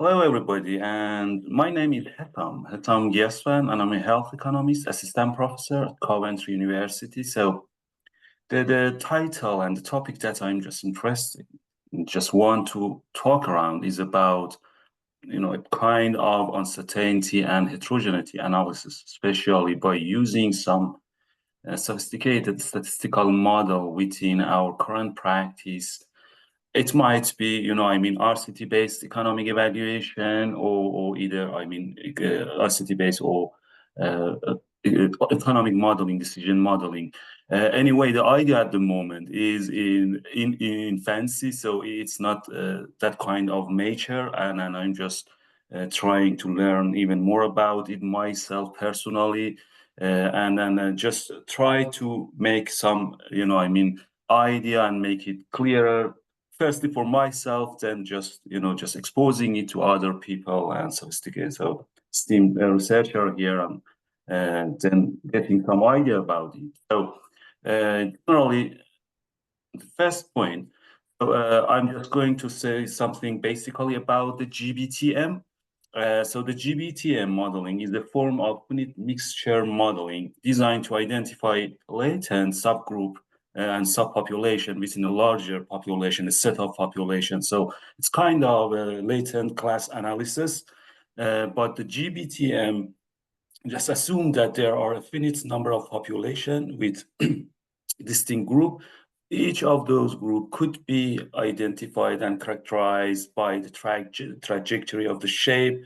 Hello, everybody, and my name is Hesam Ghiasvand, and I'm a health economist, assistant professor at Coventry University. So the title and the topic that I'm just interested in, just want to talk around is about, a kind of uncertainty and heterogeneity analysis, especially by using some sophisticated statistical model within our current practice. It might be, RCT-based economic evaluation or either, RCT-based or economic modeling, decision modeling. Anyway, the idea at the moment is in infancy, so it's not that kind of nature, and I'm just trying to learn even more about it myself personally, and then just try to make some, idea and make it clearer firstly for myself, then just exposing it to other people and sophisticated. So STEAM researcher here, and then getting some idea about it. So generally, the first point. So I'm just going to say something basically about the GBTM. So the GBTM modeling is a form of finite mixture modeling designed to identify latent subgroup and subpopulation within a larger population, a set of population. So it's kind of a latent class analysis, but the GBTM just assume that there are a finite number of population with distinct group. Each of those groups could be identified and characterized by the trajectory of the shape.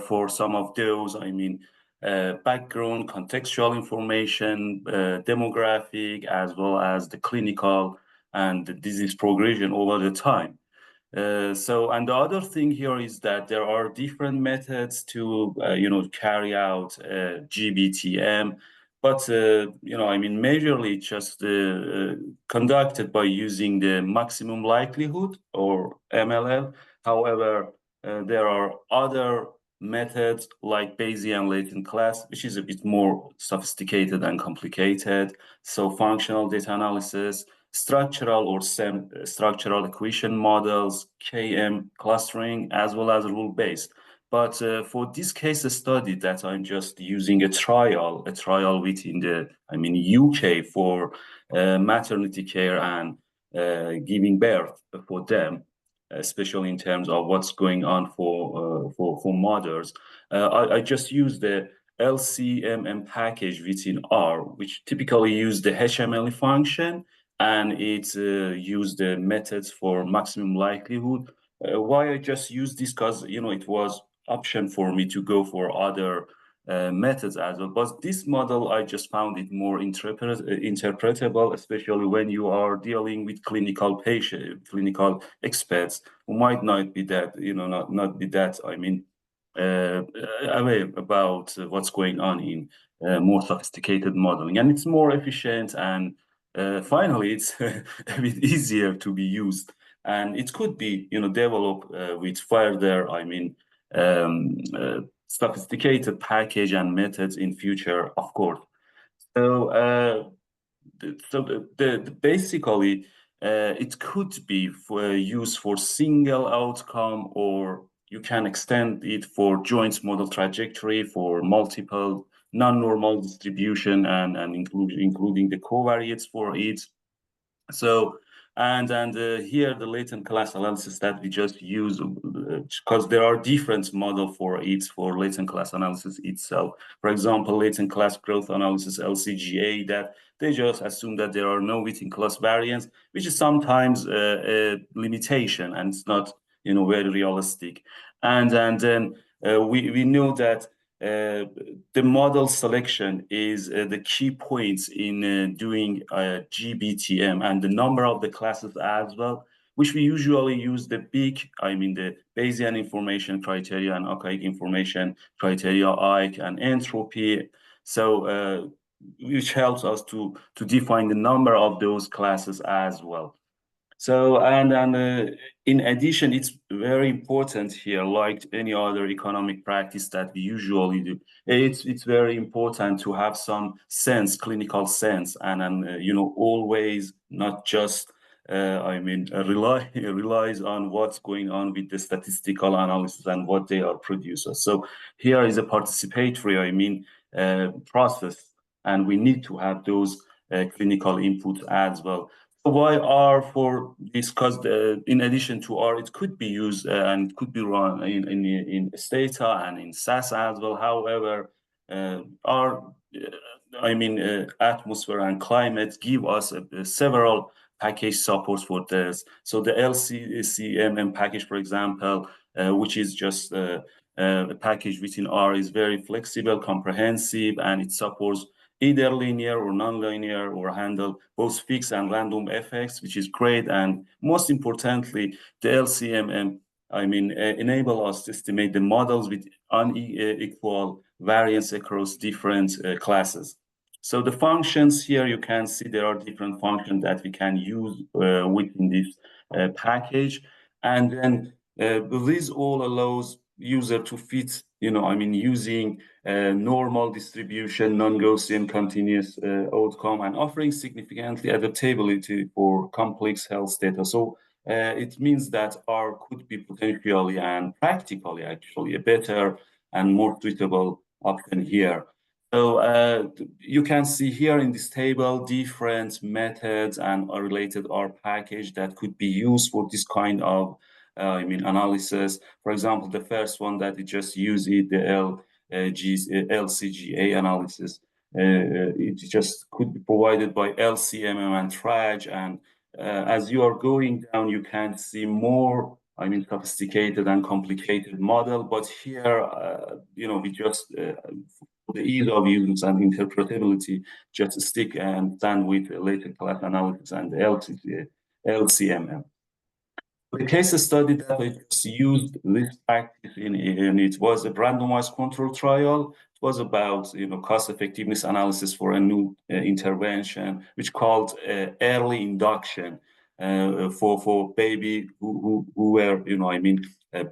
For some of those, background, contextual information, demographic, as well as the clinical and the disease progression over the time. And the other thing here is that there are different methods to, carry out GBTM, but, majorly just conducted by using the maximum likelihood or MLL. However, there are other methods like Bayesian latent class, which is a bit more sophisticated and complicated. So functional data analysis, structural or structural equation models, KM clustering, as well as rule-based. But for this case study that I'm just using a trial within the, UK for maternity care and giving birth for them, especially in terms of what's going on for mothers. I just use the LCMM package within R, which typically use the HML function, and it use the methods for maximum likelihood. Why I just use this? Because it was option for me to go for other methods as well. But this model, I just found it more interpretable, especially when you are dealing with clinical experts who might not be that, not be that, aware about what's going on in more sophisticated modeling. And it's more efficient, and finally, it's a bit easier to be used. And it could be, developed with further, sophisticated package and methods in future, of course. So, basically, it could be used for single outcome, or you can extend it for joint model trajectory for multiple non-normal distribution and including the covariates for it. So, and here the latent class analysis that we just use, because there are different model for it for latent class analysis itself. For example, latent class growth analysis, LCGA, that they just assume that there are no within class variants, which is sometimes a limitation, and it's not, very realistic. And then we know that the model selection is the key points in doing GBTM, and the number of the classes as well, which we usually use the the Bayesian information criteria and archaic information criteria, IC and entropy. So which helps us to define the number of those classes as well. So, and in addition, it's very important here, like any other economic practice that we usually do. It's very important to have some sense, clinical sense, and always not just relies on what's going on with the statistical analysis and what they are producing. So here is a participatory, process, and we need to have those clinical inputs as well. So why R for this? Because in addition to R, it could be used and could be run in Stata and in SAS as well. However, R, atmosphere and climate give us several package supports for this. So the LCCMM package, for example, which is just a package within R, is very flexible, comprehensive, and it supports either linear or non-linear, or handle both fixed and random effects, which is great. And most importantly, the LCMM, enable us to estimate the models with unequal variance across different classes. So the functions here, you can see there are different functions that we can use within this package. And then this all allows user to fit, using normal distribution, non-Gaussian continuous outcome, and offering significantly adaptability for complex health data. So it means that R could be potentially and practically actually a better and more suitable option here. So you can see here in this table different methods and a related R package that could be used for this kind of analysis. For example, the first one that it just used it, the LCGA analysis. It just could be provided by LCMM and TRAG. And as you are going down, you can see more, sophisticated and complicated model. But here, we just, for the ease of use and interpretability, just stick and stand with latent class analysis and the LCMM. The case study that I just used this practice in it was a randomized control trial. It was about cost effectiveness analysis for a new intervention, which called early induction for baby who were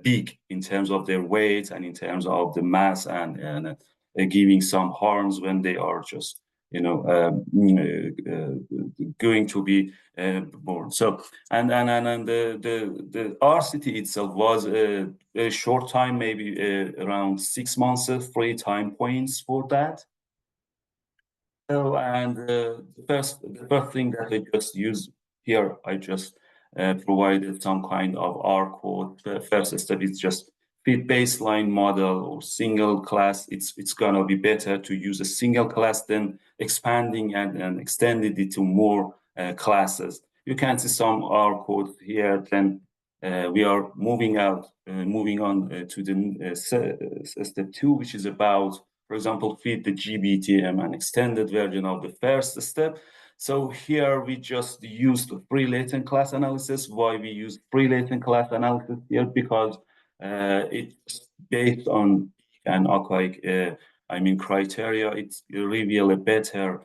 big in terms of their weight and in terms of the mass, and giving some harms when they are just going to be born. So and the RCT itself was a short time, maybe around 6 months, 3 time points for that. So and the first thing that I just used here, I just provided some kind of R code. The first step is just fit baseline model or single class. It's gonna be better to use a single class than expanding and extending it to more classes. You can see some R code here. Then we are moving on to the step 2, which is about, for example, fit the GBTM, an extended version of the first step. So here we just used pre-latent class analysis. Why we use pre-latent class analysis here? Because it's based on an archaic, criteria. It reveal a better,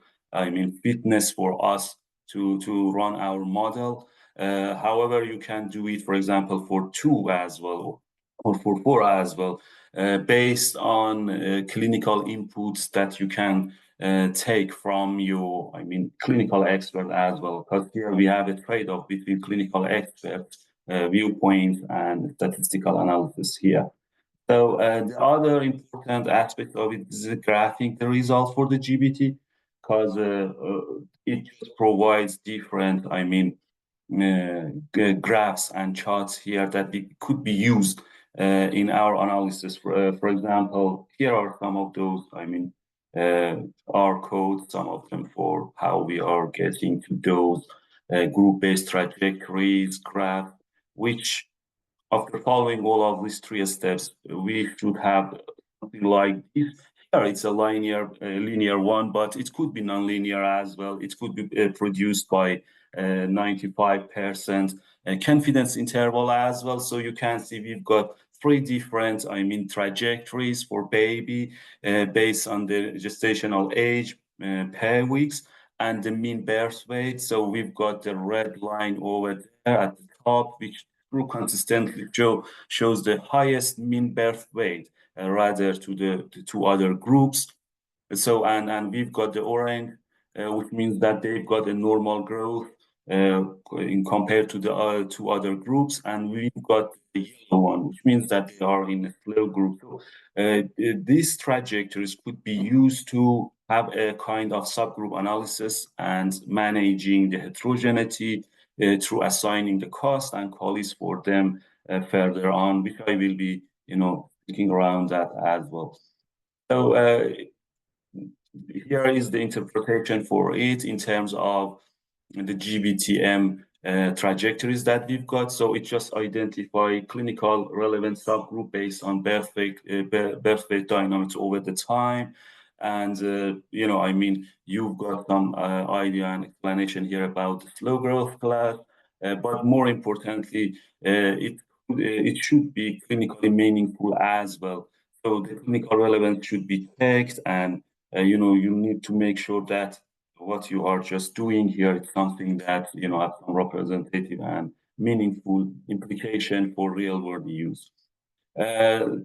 fitness for us to run our model. However, you can do it, for example, for 2 as well, or for 4 as well, based on clinical inputs that you can take from your, clinical expert as well. Because here we have a trade-off between clinical expert viewpoints and statistical analysis here. So the other important aspect of it is graphing the results for the GBT, because it provides different, graphs and charts here that could be used in our analysis. For example, here are some of those, R codes, some of them for how we are getting to those group-based trajectories graph, which after following all of these 3 steps, we should have something like this. Here it's a linear one, but it could be nonlinear as well. It could be produced by 95% confidence interval as well. So you can see we've got 3 different, trajectories for baby based on the gestational age per weeks and the mean birth weight. So we've got the red line over there at the top, which consistently shows the highest mean birth weight rather to the 2 other groups. So and we've got the orange, which means that they've got a normal growth in compared to the two other groups, and we've got the yellow one, which means that they are in a slow group. So, these trajectories could be used to have a kind of subgroup analysis and managing the heterogeneity through assigning the cost and qualities for them further on, which I will be, thinking around that as well. So here is the interpretation for it in terms of the GBTM trajectories that we've got. So it just identify clinical relevant subgroup based on birth weight dynamics over the time. And, you've got some idea and explanation here about the slow growth class, but more importantly, it should be clinically meaningful as well. So the clinical relevance should be checked, and you need to make sure that what you are just doing here is something that has some representative and meaningful implication for real world use. Uh,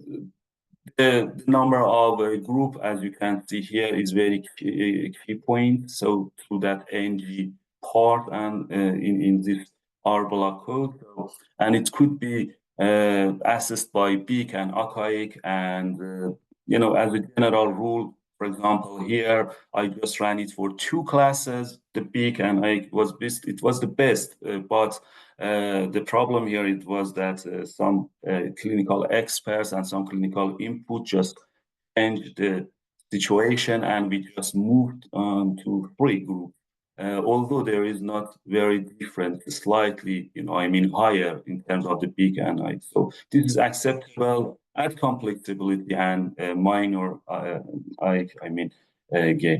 the number of group, as you can see here, is very key point. So through that NG part and in this R block code, and it could be assessed by peak and archaic, and as a general rule. For example, here I just ran it for two classes, the peak and I was best. It was the best, but the problem here it was that some clinical experts and some clinical input just changed the situation, and we just moved on to free group. Although there is not very different, slightly, higher in terms of the peak and height. So this is acceptable at complexity and minor, gain.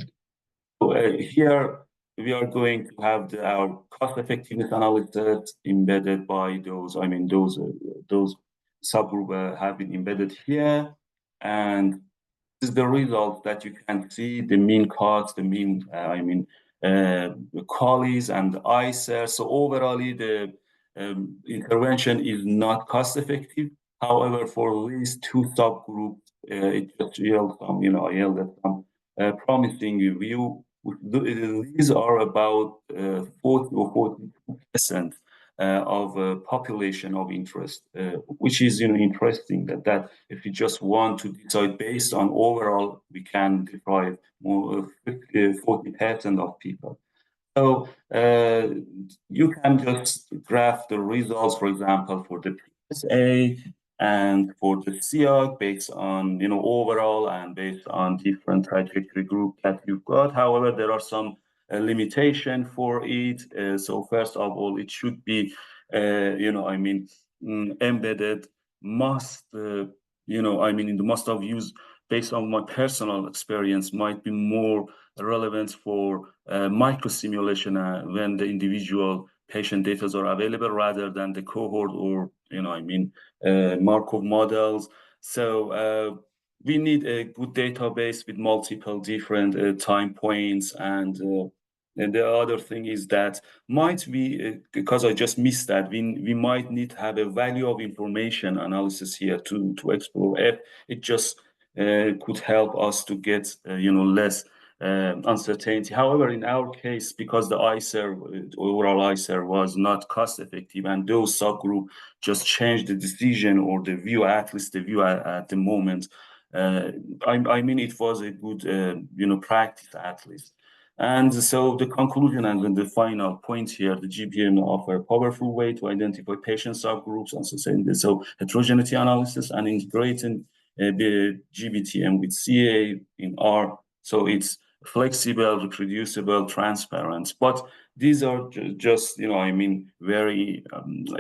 So here we are going to have our cost effectiveness analysis embedded by those, those subgroup have been embedded here. And this is the result that you can see, the mean cost, the mean, the QALYs and the ICER. So overall, the intervention is not cost effective. However, for these two subgroups, it just yields some, yielded some promising view. These are about 40 or 42% of population of interest, which is interesting that if you just want to decide based on overall, we can deprive more 40% of people. So you can just graph the results, for example, for the PSA and for the SIAC based on overall and based on different trajectory group that you've got. However, there are some limitation for it. So first of all, it should be embedded must in the must of use based on my personal experience might be more relevant for micro simulation when the individual patient data are available rather than the cohort or Markov models. So we need a good database with multiple different time points, and the other thing is that might be because I just missed that we might need to have a value of information analysis here to explore if it just could help us to get less uncertainty. However, in our case, because the ICER, overall ICER was not cost effective, and those subgroup just changed the decision or the view, at least the view at the moment. It was a good practice at least. And so the conclusion and then the final point here, the GBM offer a powerful way to identify patient subgroups and so heterogeneity analysis and integrating the GBTM with CA in R. So it's flexible, reproducible, transparent. But these are just, very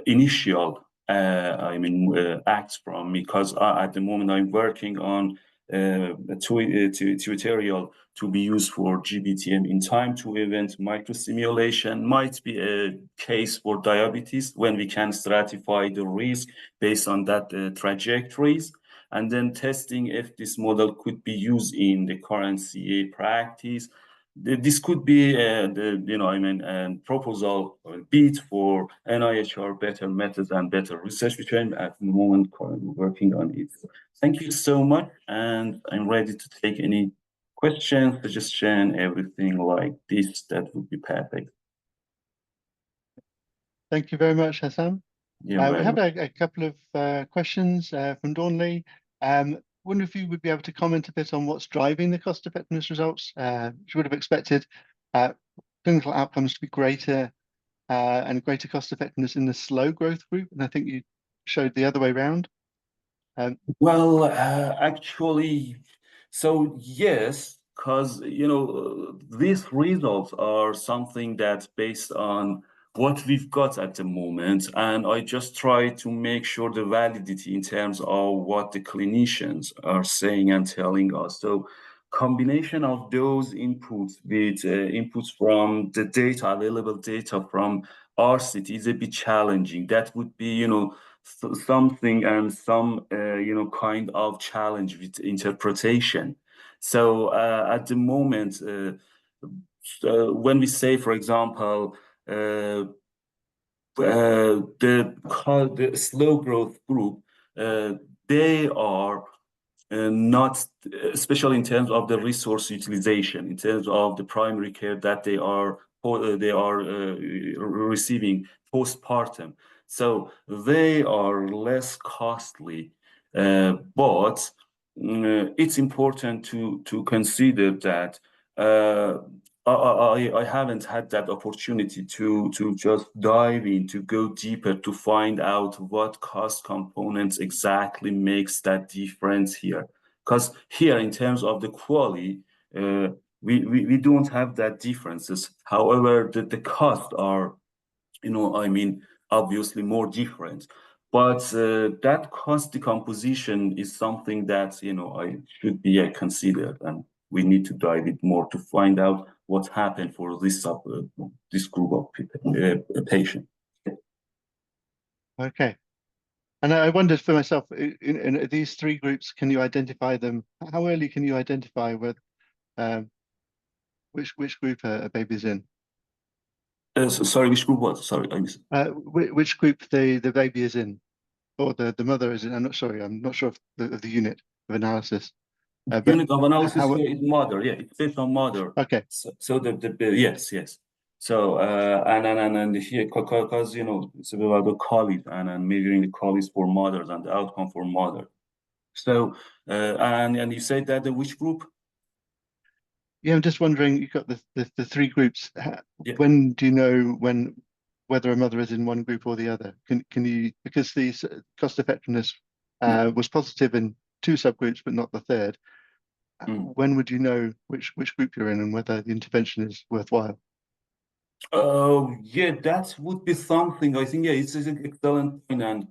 initial, acts from me, because at the moment I'm working on a tutorial to be used for GBTM in time to event microsimulation. Might be a case for diabetes when we can stratify the risk based on that trajectories, and then testing if this model could be used in the current CA practice. This could be proposal or bid for NIHR better methods and better research, which I'm at the moment currently working on it. Thank you so much, and I'm ready to take any questions, suggestion, everything like this. That would be perfect. Thank you very much, Hesam. You're We very have welcome. a couple of questions from Dawn Lee. Wonder if you would be able to comment a bit on what's driving the cost effectiveness results. She would have expected uh, clinical outcomes to be greater and greater cost effectiveness in the slow growth group, and I think you showed the other way around. Well, actually, so yes, because these results are something that's based on what we've got at the moment, and I just try to make sure the validity in terms of what the clinicians are saying and telling us. So, combination of those inputs with inputs from the data, available data from R-HTA is a bit challenging. That would be, something and some kind of challenge with interpretation. So at the moment, when we say, for example, the slow growth group, they are not, especially in terms of the resource utilization, in terms of the primary care that they are receiving postpartum. So they are less costly, but it's important to consider that I haven't had that opportunity to just dive in, to go deeper, to find out what cost components exactly makes that difference here. Because here, in terms of the quality, we don't have that differences. However, the costs are, obviously more different. But that cost decomposition is something that, I should be considered, and we need to dive it more to find out what happened for this group of patients. Okay. And I wondered for myself, in these three groups, can you identify them? How early can you identify um, which group a baby's in? Sorry, which group was? Sorry, I missed. Which group the baby is in, or the mother is in? I'm not sure of the unit of analysis. But Unit of analysis how? here is mother. Yeah, it's based on mother. Okay, So yes. So and here because it's about the colleague and measuring the colleagues for mothers and the outcome for mother. So and you said that which group? yeah, I'm just wondering. You've got the three groups. Yeah. When do you know whether a mother is in one group or the other? Can you, because the cost effectiveness Yeah. was positive in two subgroups but not the third. Mm. When would you know which group you're in and whether the intervention is worthwhile? Oh, yeah, that would be something. I think, yeah, it's an excellent point, and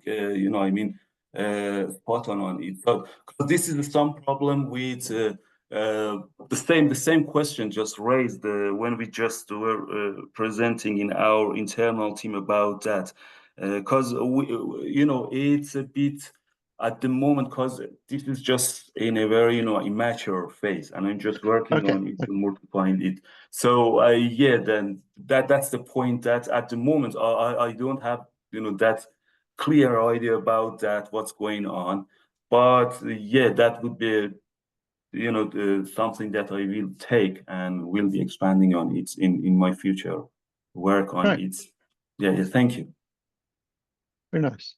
spot on it. So, 'cause this is some problem with the same question just raised when we just were presenting in our internal team about that, because it's a bit at the moment because this is just in a very immature phase, and I'm just working Okay, on it to multiplying it. So yeah, then that's the point that at the moment I don't have that clear idea about that what's going on, but yeah, that would be something that I will take and will be expanding on it in my future work on right, it. Yeah, thank you. very nice.